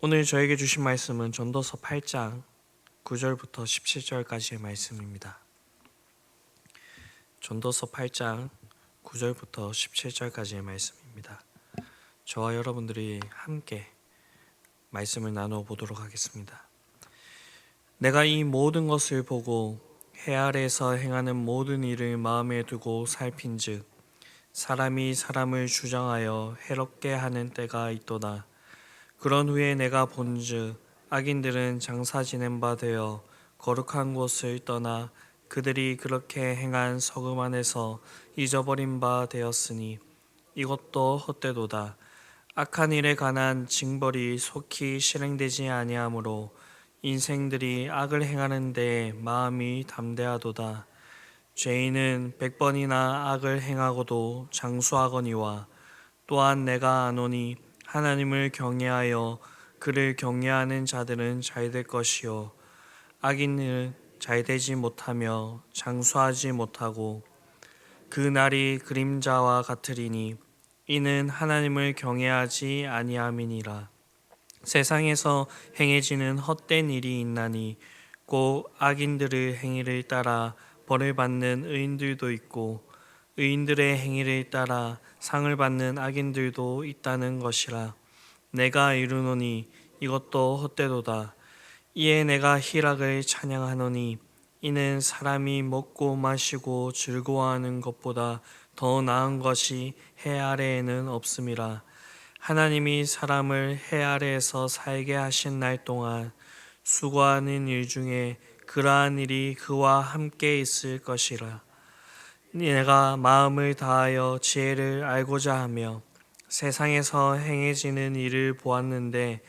오늘 저에게 주신 말씀은 전도서 8장 9절부터 17절까지의 말씀입니다. 전도서 8장 9절부터 17절까지의 말씀입니다. 저와 여러분들이 함께 말씀을 나누어 보도록 하겠습니다. 내가 이 모든 것을 보고 해 아래에서 행하는 모든 일을 마음에 두고 살핀즉 사람이 사람을 주장하여 해롭게 하는 때가 있도다. 그런 후에 내가 본즉 악인들은 장사 지낸 바 되어 거룩한 곳을 떠나 그들이 그렇게 행한 서금 안에서 잊어버린 바 되었으니 이것도 헛되도다. 악한 일에 관한 징벌이 속히 실행되지 아니하므로 인생들이 악을 행하는 데 마음이 담대하도다. 죄인은 100번이나 악을 행하고도 장수하거니와 또한 내가 아노니 하나님을 경외하여 그를 경외하는 자들은 잘될 것이요 악인은 잘되지 못하며 장수하지 못하고 그 날이 그림자와 같으리니 이는 하나님을 경외하지 아니함이니라. 세상에서 행해지는 헛된 일이 있나니 꼭 악인들의 행위를 따라 벌을 받는 의인들도 있고 의인들의 행위를 따라 상을 받는 악인들도 있다는 것이라. 내가 이르노니 이것도 헛되도다. 이에 내가 희락을 찬양하노니 이는 사람이 먹고 마시고 즐거워하는 것보다 더 나은 것이 해 아래에는 없음이라. 하나님이 사람을 해 아래에서 살게 하신 날 동안 수고하는 일 중에 그러한 일이 그와 함께 있을 것이라. 내가 마음을 다하여 지혜를 알고자 하며 세상에서 행해지는 일을 보았는데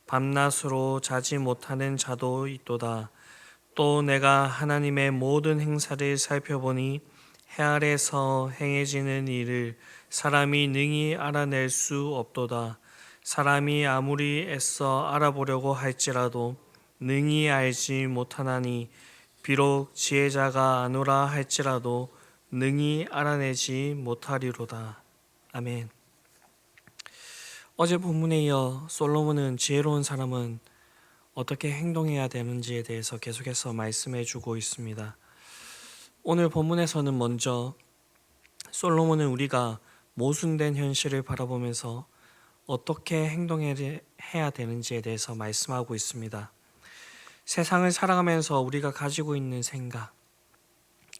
밤낮으로 자지 못하는 자도 있도다. 또 내가 하나님의 모든 행사를 살펴보니 해 아래에서 행해지는 일을 사람이 능히 알아낼 수 없도다. 사람이 아무리 애써 알아보려고 할지라도 능히 알지 못하나니 비록 지혜자가 아노라 할지라도 능히 알아내지 못하리로다. 아멘. 어제 본문에 이어 솔로몬은 지혜로운 사람은 어떻게 행동해야 되는지에 대해서 계속해서 말씀해 주고 있습니다. 오늘 본문에서는 먼저 솔로몬은 우리가 모순된 현실을 바라보면서 어떻게 행동해야 되는지에 대해서 말씀하고 있습니다. 세상을 살아가면서 우리가 가지고 있는 생각,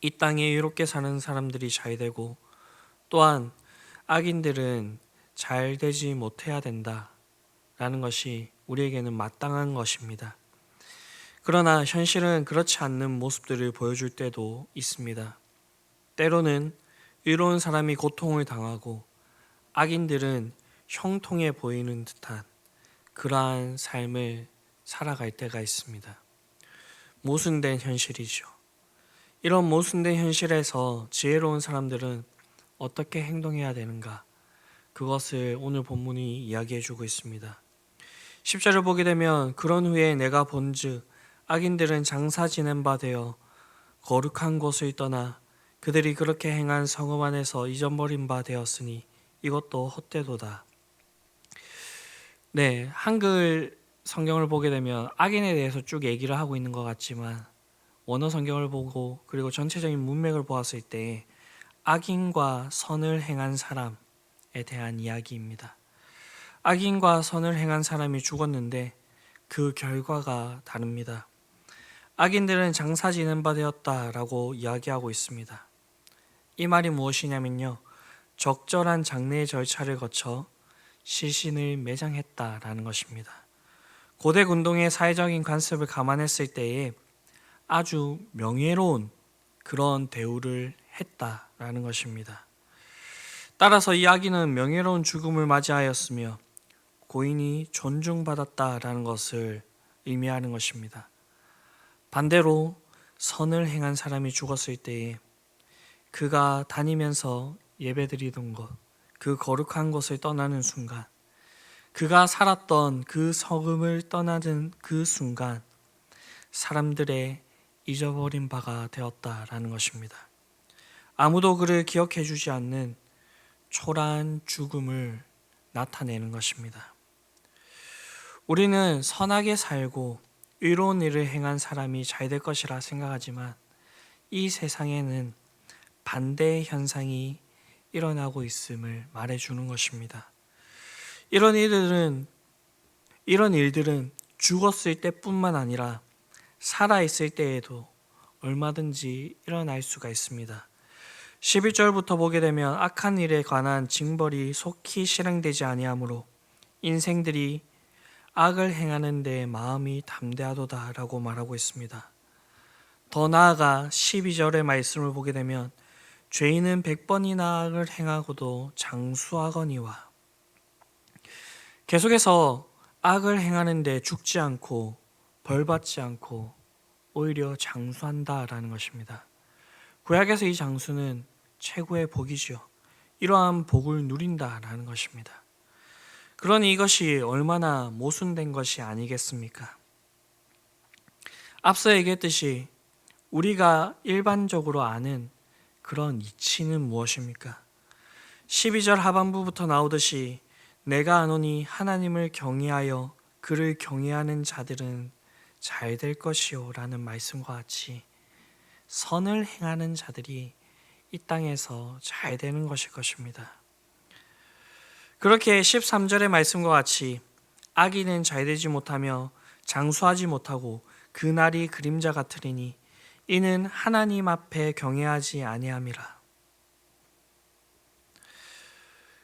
이 땅에 이롭게 사는 사람들이 잘 되고 또한 악인들은 잘 되지 못해야 된다라는 것이 우리에게는 마땅한 것입니다. 그러나 현실은 그렇지 않는 모습들을 보여줄 때도 있습니다. 때로는 의로운 사람이 고통을 당하고 악인들은 형통해 보이는 듯한 그러한 삶을 살아갈 때가 있습니다. 모순된 현실이죠. 이런 모순된 현실에서 지혜로운 사람들은 어떻게 행동해야 되는가? 그것을 오늘 본문이 이야기해주고 있습니다. 10절을 보게 되면 그런 후에 내가 본즉 악인들은 장사 지낸 바 되어 거룩한 곳을 떠나 그들이 그렇게 행한 성읍 안에서 잊어버린 바 되었으니 이것도 헛되도다. 네, 한글 성경을 보게 되면 악인에 대해서 쭉 얘기를 하고 있는 것 같지만 원어 성경을 보고 그리고 전체적인 문맥을 보았을 때 악인과 선을 행한 사람에 대한 이야기입니다. 악인과 선을 행한 사람이 죽었는데 그 결과가 다릅니다. 악인들은 장사 지낸 바 되었다라고 이야기하고 있습니다. 이 말이 무엇이냐면요, 적절한 장례의 절차를 거쳐 시신을 매장했다라는 것입니다. 고대 군동의 사회적인 관습을 감안했을 때에 아주 명예로운 그런 대우를 했다라는 것입니다. 따라서 이 악인은 명예로운 죽음을 맞이하였으며 고인이 존중받았다라는 것을 의미하는 것입니다. 반대로 선을 행한 사람이 죽었을 때에 그가 다니면서 예배드리던 것, 그 거룩한 곳을 떠나는 순간, 그가 살았던 그 성읍을 떠나는 그 순간 사람들의 잊어버린 바가 되었다라는 것입니다. 아무도 그를 기억해 주지 않는 초라한 죽음을 나타내는 것입니다. 우리는 선하게 살고 의로운 일을 행한 사람이 잘 될 것이라 생각하지만 이 세상에는 반대의 현상이 일어나고 있음을 말해주는 것입니다. 이런 일들은 죽었을 때뿐만 아니라 살아있을 때에도 얼마든지 일어날 수가 있습니다. 11절부터 보게 되면 악한 일에 관한 징벌이 속히 실행되지 아니하므로 인생들이 악을 행하는 데 마음이 담대하도다 라고 말하고 있습니다. 더 나아가 12절의 말씀을 보게 되면 죄인은 100번이나 악을 행하고도 장수하거니와, 계속해서 악을 행하는데 죽지 않고 벌받지 않고 오히려 장수한다라는 것입니다. 구약에서 이 장수는 최고의 복이지요. 이러한 복을 누린다라는 것입니다. 그러니 이것이 얼마나 모순된 것이 아니겠습니까? 앞서 얘기했듯이 우리가 일반적으로 아는 그런 이치는 무엇입니까? 12절 하반부부터 나오듯이 내가 아노니 하나님을 경외하여 그를 경외하는 자들은 잘 될 것이요 라는 말씀과 같이 선을 행하는 자들이 이 땅에서 잘 되는 것일 것입니다. 그렇게 13절의 말씀과 같이 악인은 잘 되지 못하며 장수하지 못하고 그날이 그림자 같으리니 이는 하나님 앞에 경외하지 아니함이라.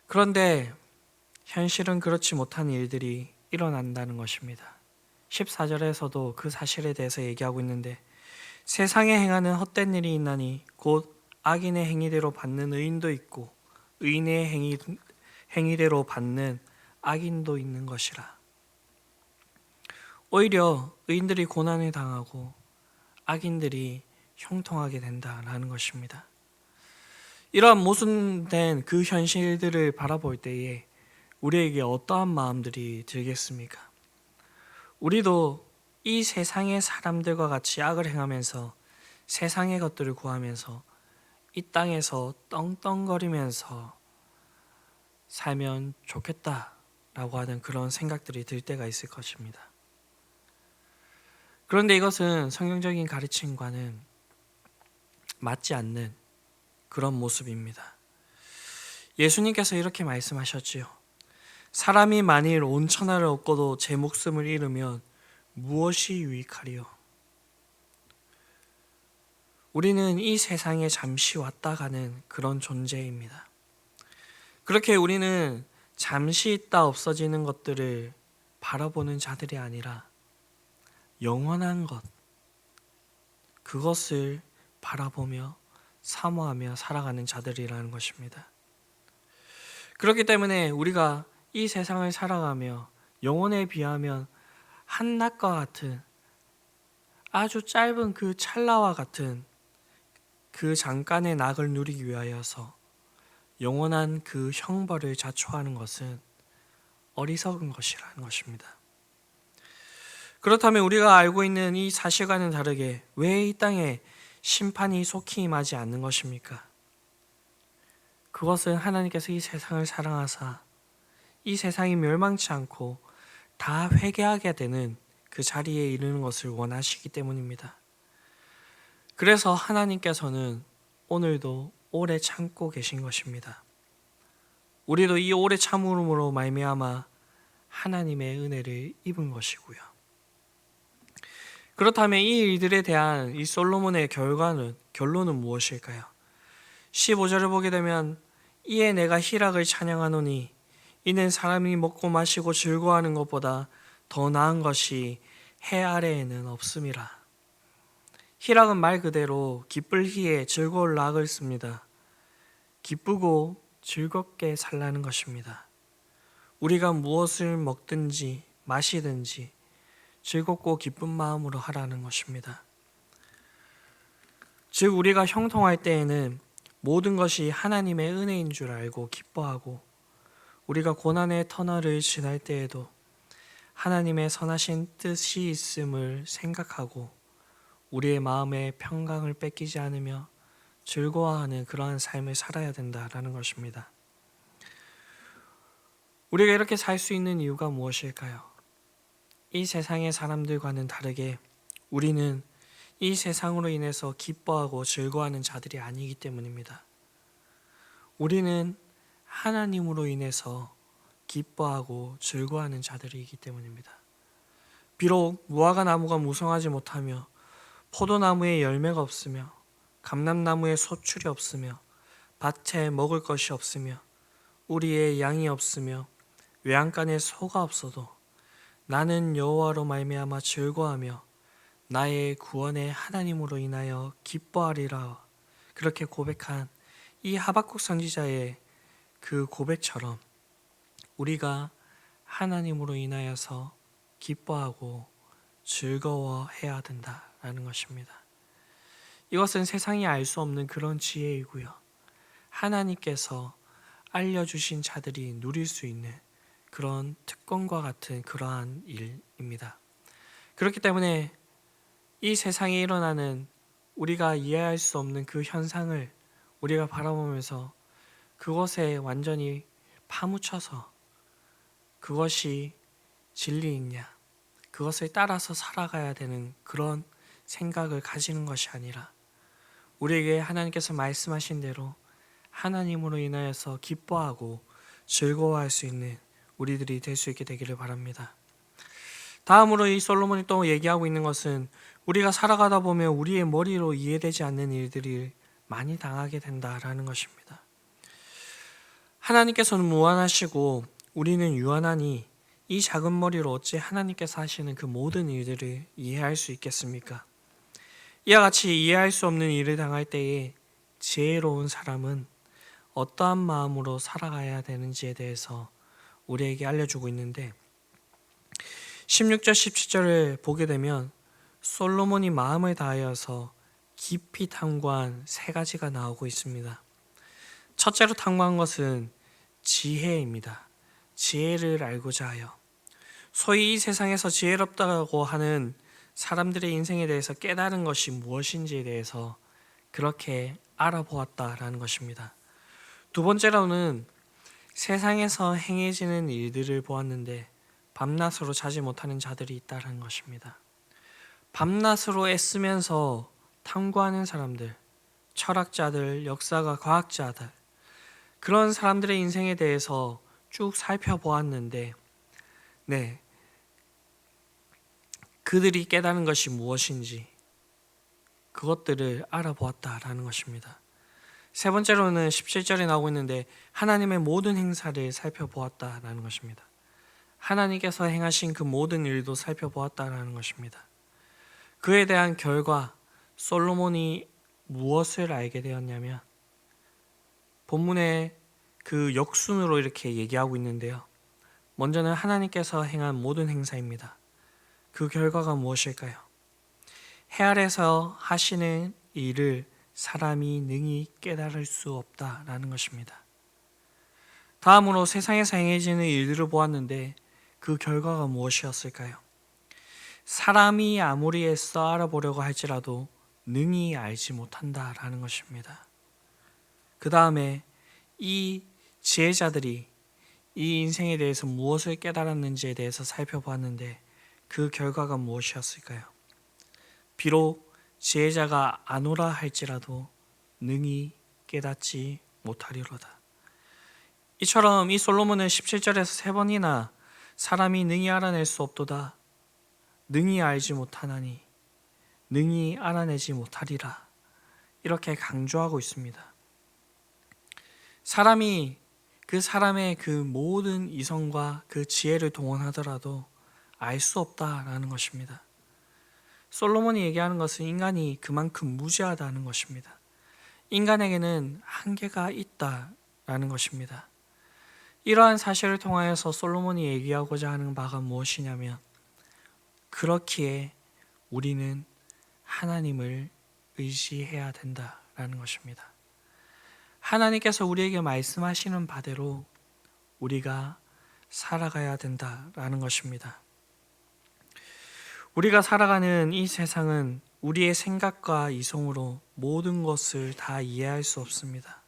그런데 현실은 그렇지 못한 일들이 일어난다는 것입니다. 14절에서도 그 사실에 대해서 얘기하고 있는데 세상에 행하는 헛된 일이 있나니 곧 악인의 행위대로 받는 의인도 있고 의인의 행위대로 받는 악인도 있는 것이라. 오히려 의인들이 고난을 당하고 악인들이 형통하게 된다라는 것입니다. 이러한 모순된 그 현실들을 바라볼 때에 우리에게 어떠한 마음들이 들겠습니까? 우리도 이 세상의 사람들과 같이 악을 행하면서 세상의 것들을 구하면서 이 땅에서 떵떵거리면서 살면 좋겠다라고 하는 그런 생각들이 들 때가 있을 것입니다. 그런데 이것은 성경적인 가르침과는 맞지 않는 그런 모습입니다. 예수님께서 이렇게 말씀하셨지요. 사람이 만일 온 천하를 얻고도 제 목숨을 잃으면 무엇이 유익하리요? 우리는 이 세상에 잠시 왔다 가는 그런 존재입니다. 그렇게 우리는 잠시 있다 없어지는 것들을 바라보는 자들이 아니라 영원한 것, 그것을 바라보며 사모하며 살아가는 자들이라는 것입니다. 그렇기 때문에 우리가 이 세상을 살아가며 영혼에 비하면 한낮과 같은 아주 짧은 그 찰나와 같은 그 잠깐의 낙을 누리기 위하여서 영원한 그 형벌을 자초하는 것은 어리석은 것이라는 것입니다. 그렇다면 우리가 알고 있는 이 사실과는 다르게 왜 이 땅에 심판이 속히 임하지 않는 것입니까? 그것은 하나님께서 이 세상을 사랑하사 이 세상이 멸망치 않고 다 회개하게 되는 그 자리에 이르는 것을 원하시기 때문입니다. 그래서 하나님께서는 오늘도 오래 참고 계신 것입니다. 우리도 이 오래 참음으로 말미암아 하나님의 은혜를 입은 것이고요. 그렇다면 이 일들에 대한 이 솔로몬의 결론은 무엇일까요? 15절을 보게 되면 이에 내가 희락을 찬양하노니 이는 사람이 먹고 마시고 즐거워하는 것보다 더 나은 것이 해 아래에는 없음이라. 희락은 말 그대로 기쁠 희에 즐거울 락을 씁니다. 기쁘고 즐겁게 살라는 것입니다. 우리가 무엇을 먹든지 마시든지 즐겁고 기쁜 마음으로 하라는 것입니다. 즉 우리가 형통할 때에는 모든 것이 하나님의 은혜인 줄 알고 기뻐하고 우리가 고난의 터널을 지날 때에도 하나님의 선하신 뜻이 있음을 생각하고 우리의 마음의 평강을 뺏기지 않으며 즐거워하는 그러한 삶을 살아야 된다라는 것입니다. 우리가 이렇게 살 수 있는 이유가 무엇일까요? 이 세상의 사람들과는 다르게 우리는 이 세상으로 인해서 기뻐하고 즐거워하는 자들이 아니기 때문입니다. 우리는 하나님으로 인해서 기뻐하고 즐거워하는 자들이기 때문입니다. 비록 무화과 나무가 무성하지 못하며 포도나무에 열매가 없으며 감람나무에 소출이 없으며 밭에 먹을 것이 없으며 우리의 양이 없으며 외양간에 소가 없어도 나는 여호와로 말미암아 즐거워하며 나의 구원의 하나님으로 인하여 기뻐하리라. 그렇게 고백한 이 하박국 선지자의 그 고백처럼 우리가 하나님으로 인하여서 기뻐하고 즐거워해야 된다라는 것입니다. 이것은 세상이 알 수 없는 그런 지혜이고요. 하나님께서 알려주신 자들이 누릴 수 있는 그런 특권과 같은 그러한 일입니다. 그렇기 때문에 이 세상에 일어나는 우리가 이해할 수 없는 그 현상을 우리가 바라보면서 그것에 완전히 파묻혀서 그것이 진리이냐, 그것을 따라서 살아가야 되는 그런 생각을 가지는 것이 아니라 우리에게 하나님께서 말씀하신 대로 하나님으로 인하여서 기뻐하고 즐거워할 수 있는 우리들이 될 수 있게 되기를 바랍니다. 다음으로 이 솔로몬이 또 얘기하고 있는 것은 우리가 살아가다 보면 우리의 머리로 이해되지 않는 일들이 많이 당하게 된다라는 것입니다. 하나님께서는 무한하시고 우리는 유한하니 이 작은 머리로 어찌 하나님께서 하시는 그 모든 일들을 이해할 수 있겠습니까? 이와 같이 이해할 수 없는 일을 당할 때에 지혜로운 사람은 어떠한 마음으로 살아가야 되는지에 대해서 우리에게 알려주고 있는데 16절 17절을 보게 되면 솔로몬이 마음을 다하여서 깊이 탐구한 세 가지가 나오고 있습니다. 첫째로 탐구한 것은 지혜입니다. 지혜를 알고자 하여 소위 이 세상에서 지혜롭다고 하는 사람들의 인생에 대해서 깨달은 것이 무엇인지에 대해서 그렇게 알아보았다라는 것입니다. 두 번째로는 세상에서 행해지는 일들을 보았는데 밤낮으로 자지 못하는 자들이 있다는 것입니다. 밤낮으로 애쓰면서 탐구하는 사람들, 철학자들, 역사가 과학자들, 그런 사람들의 인생에 대해서 쭉 살펴보았는데 그들이 깨달은 것이 무엇인지 그것들을 알아보았다라는 것입니다. 세 번째로는 17절에 나오고 있는데 하나님의 모든 행사를 살펴보았다라는 것입니다. 하나님께서 행하신 그 모든 일도 살펴보았다라는 것입니다. 그에 대한 결과 솔로몬이 무엇을 알게 되었냐면 본문의 그 역순으로 이렇게 얘기하고 있는데요. 먼저는 하나님께서 행한 모든 행사입니다. 그 결과가 무엇일까요? 해 아래서 하시는 일을 사람이 능히 깨달을 수 없다라는 것입니다. 다음으로 세상에서 행해지는 일들을 보았는데 그 결과가 무엇이었을까요? 사람이 아무리 애써 알아보려고 할지라도 능히 알지 못한다라는 것입니다. 그 다음에 이 지혜자들이 이 인생에 대해서 무엇을 깨달았는지에 대해서 살펴보았는데 그 결과가 무엇이었을까요? 비록 지혜자가 아노라 할지라도 능히 깨닫지 못하리로다. 이처럼 이 솔로몬은 17절에서 세 번이나 사람이 능히 알아낼 수 없도다, 능히 알지 못하나니, 능히 알아내지 못하리라 이렇게 강조하고 있습니다. 사람이 그 사람의 그 모든 이성과 그 지혜를 동원하더라도 알 수 없다라는 것입니다. 솔로몬이 얘기하는 것은 인간이 그만큼 무지하다는 것입니다. 인간에게는 한계가 있다라는 것입니다. 이러한 사실을 통하여서 솔로몬이 얘기하고자 하는 바가 무엇이냐면 그렇기에 우리는 하나님을 의지해야 된다라는 것입니다. 하나님께서 우리에게 말씀하시는 바대로 우리가 살아가야 된다라는 것입니다. 우리가 살아가는 이 세상은 우리의 생각과 이성으로 모든 것을 다 이해할 수 없습니다.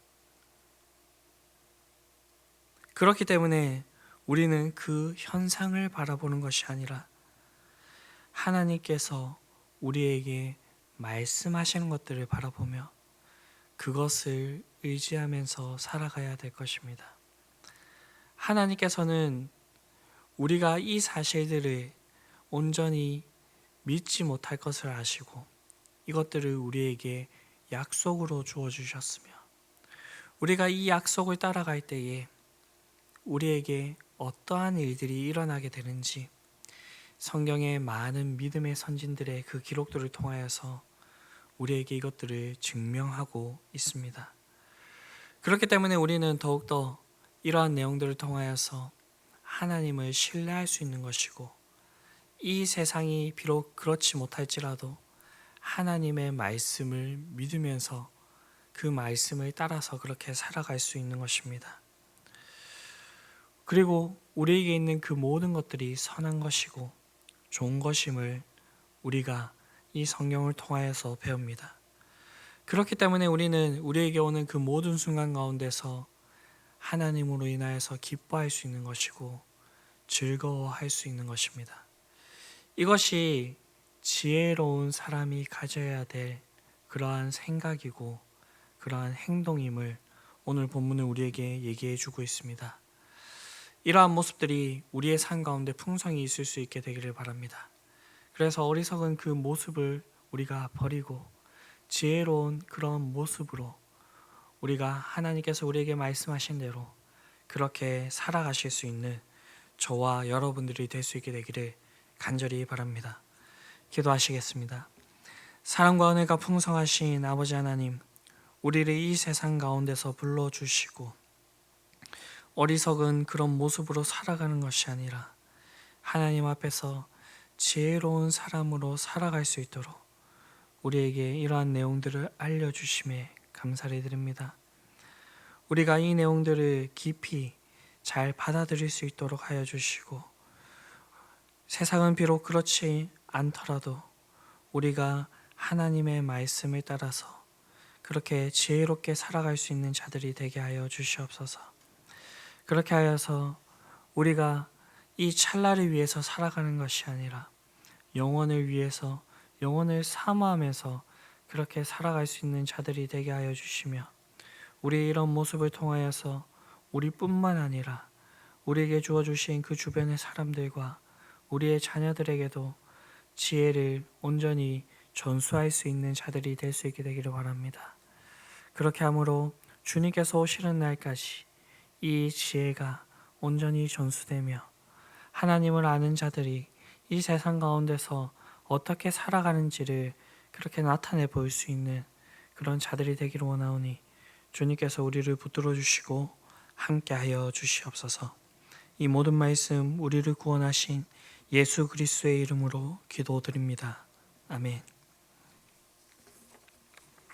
그렇기 때문에 우리는 그 현상을 바라보는 것이 아니라 하나님께서 우리에게 말씀하시는 것들을 바라보며 그것을 의지하면서 살아가야 될 것입니다. 하나님께서는 우리가 이 사실들을 온전히 믿지 못할 것을 아시고 이것들을 우리에게 약속으로 주어 주셨으며 우리가 이 약속을 따라갈 때에 우리에게 어떠한 일들이 일어나게 되는지 성경의 많은 믿음의 선진들의 그 기록들을 통하여서 우리에게 이것들을 증명하고 있습니다. 그렇기 때문에 우리는 더욱더 이러한 내용들을 통하여서 하나님을 신뢰할 수 있는 것이고 이 세상이 비록 그렇지 못할지라도 하나님의 말씀을 믿으면서 그 말씀을 따라서 그렇게 살아갈 수 있는 것입니다. 그리고 우리에게 있는 그 모든 것들이 선한 것이고 좋은 것임을 우리가 이 성경을 통하여서 배웁니다. 그렇기 때문에 우리는 우리에게 오는 그 모든 순간 가운데서 하나님으로 인하여서 기뻐할 수 있는 것이고 즐거워할 수 있는 것입니다. 이것이 지혜로운 사람이 가져야 될 그러한 생각이고 그러한 행동임을 오늘 본문은 우리에게 얘기해 주고 있습니다. 이러한 모습들이 우리의 삶 가운데 풍성히 있을 수 있게 되기를 바랍니다. 그래서 어리석은 그 모습을 우리가 버리고 지혜로운 그런 모습으로 우리가 하나님께서 우리에게 말씀하신 대로 그렇게 살아가실 수 있는 저와 여러분들이 될 수 있게 되기를 간절히 바랍니다. 기도하시겠습니다. 사랑과 은혜가 풍성하신 아버지 하나님, 우리를 이 세상 가운데서 불러주시고 어리석은 그런 모습으로 살아가는 것이 아니라 하나님 앞에서 지혜로운 사람으로 살아갈 수 있도록 우리에게 이러한 내용들을 알려주심에 감사를 드립니다. 우리가 이 내용들을 깊이 잘 받아들일 수 있도록 하여 주시고 세상은 비록 그렇지 않더라도 우리가 하나님의 말씀을 따라서 그렇게 지혜롭게 살아갈 수 있는 자들이 되게 하여 주시옵소서. 그렇게 하여서 우리가 이 찰나를 위해서 살아가는 것이 아니라 영원을 위해서 영원을 사모하면서 그렇게 살아갈 수 있는 자들이 되게 하여 주시며 우리의 이런 모습을 통하여서 우리뿐만 아니라 우리에게 주어주신 그 주변의 사람들과 우리의 자녀들에게도 지혜를 온전히 전수할 수 있는 자들이 될 수 있게 되기를 바랍니다. 그렇게 함으로 주님께서 오시는 날까지 이 지혜가 온전히 전수되며 하나님을 아는 자들이 이 세상 가운데서 어떻게 살아가는지를 그렇게 나타내 보일 수 있는 그런 자들이 되기를 원하오니 주님께서 우리를 붙들어 주시고 함께하여 주시옵소서. 이 모든 말씀 우리를 구원하신 예수 그리스도의 이름으로 기도드립니다. 아멘.